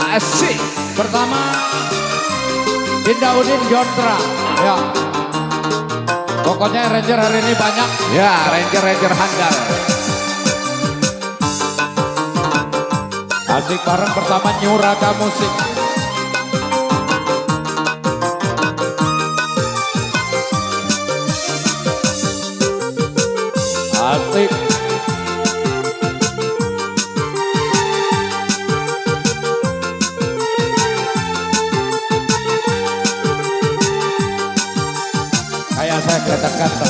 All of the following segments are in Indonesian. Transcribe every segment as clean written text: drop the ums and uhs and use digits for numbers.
Asik. Pertama Dinda Udin Jontra. Ya. Pokoknya Ranger hari ini banyak. Ya, Ranger handal. Asik bareng pertama Nyuraka Musik. Asik. Kayak saya kata-kata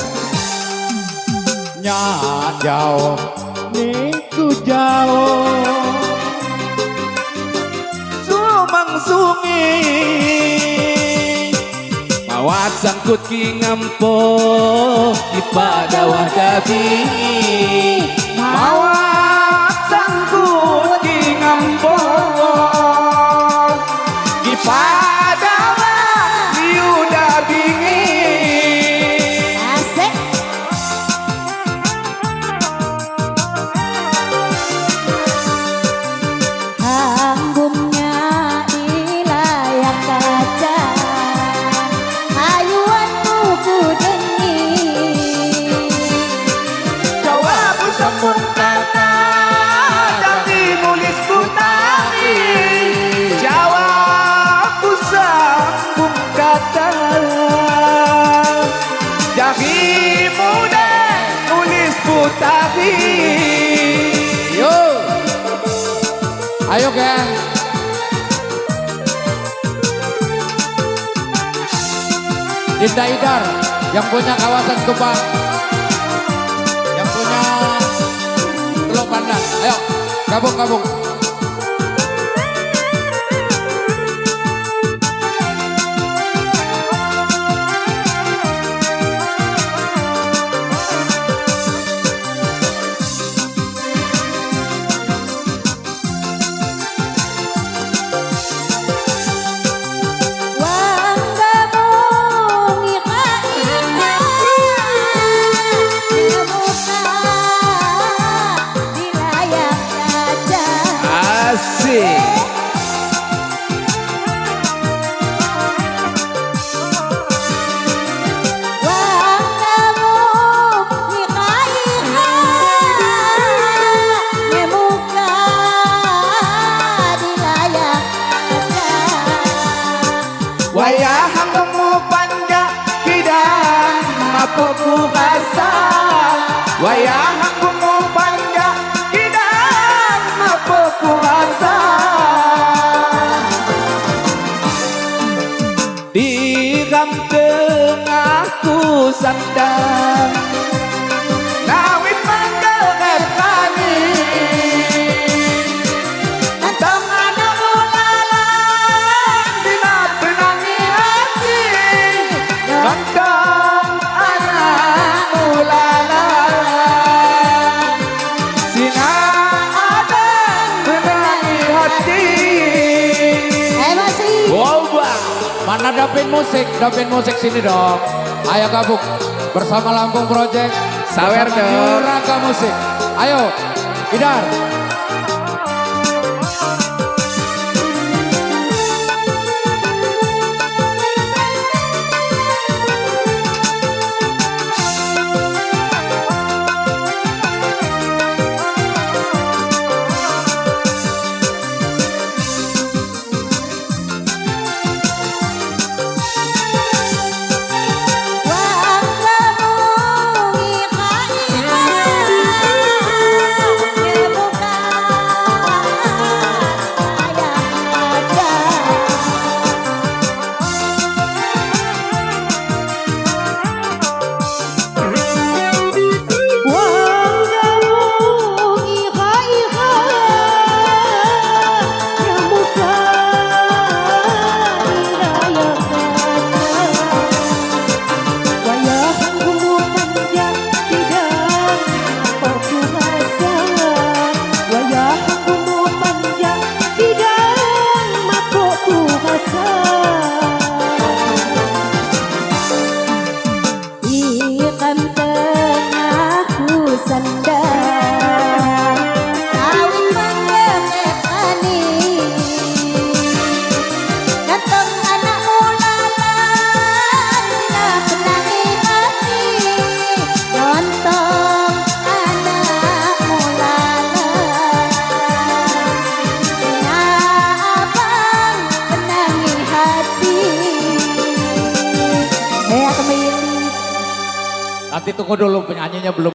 nyak jauh niku jauh sumang sungi Mawat sangkut ki ngampo di padawah dabi. mawat sangkut di ngampo di padawah liuda bingi. Asik. Hambungnya di layar kaca, ayuanmu ku dengi. Jawab sambung kata tapi nulis putari. Jawab sambung kata jadi muda nulis putari. Yo, ayo geng. Dinda Idar yang punya kawasan Kebang, yang punya Teluk Pandan, ayo gabung. Asik. Wayah kamu panjang tidak mapoku rasa. Wayah kamu panjang tidak mapoku rasa. Di ram tengahku sandang nawit manggil repani. Nantang anak ulalang sinap benangi hati. Nantang anak ulalang sinap benangi hati. Wow, bang. Mana Dapin musik sini dong. Ayo gabung bersama Lampung Project. Sawer bersama dong. Nyuraka Musik. Ayo, Idar. Wang kamu Ditunggu dulu penyanyinya belum